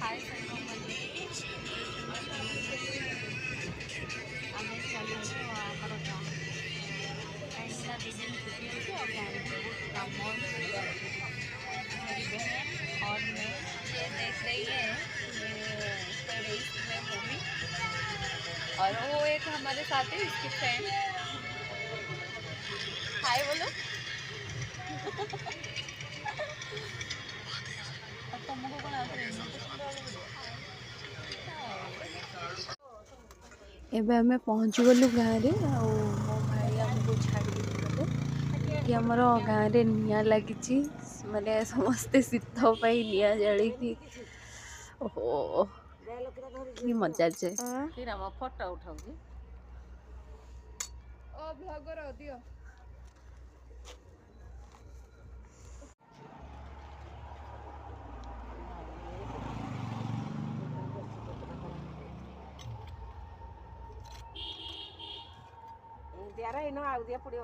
हाय साईबाबाजी ଆମେ ଚାଲିଛୁ ଆମର ଗାଁ କାହିଁକିନା 2 दिन छुट्टी ଅଛି ଆଉ ଗାଁରେ बहुत काम ଅଛି। मेरी बहन और मैं ये देख रही है ये टेरेस में मूवी और वो एक हमारे साथ है इसकी फ्रेंड हाय बोलो और तुमको कौन आउथरे इनविटेशन देବାକୁ पଡ଼ିବ। ଏବେ ଆମେ ପହଞ୍ଚିଗଲୁ ଗାଁରେ ଆଉ ମୋ ଭାଇ ଆମକୁ ଛାଡ଼ି ଗଲେ। ଏଠି ଆମର ଗାଁରେ ନିଆଁ ଲାଗିଛି ମାନେ ସମସ୍ତେ ଶୀତ ପାଇଁ ନିଆଁ ଜାଳିକି ଓହୋ କି ମଜା ଯେ ଫଟୋ ଉଠାଉଛି ଓ ଭ୍ଲଗର ଦିଅ ଦିଆର ଏଇନ ଆଉ ଦିଆ ପଡ଼ିବ।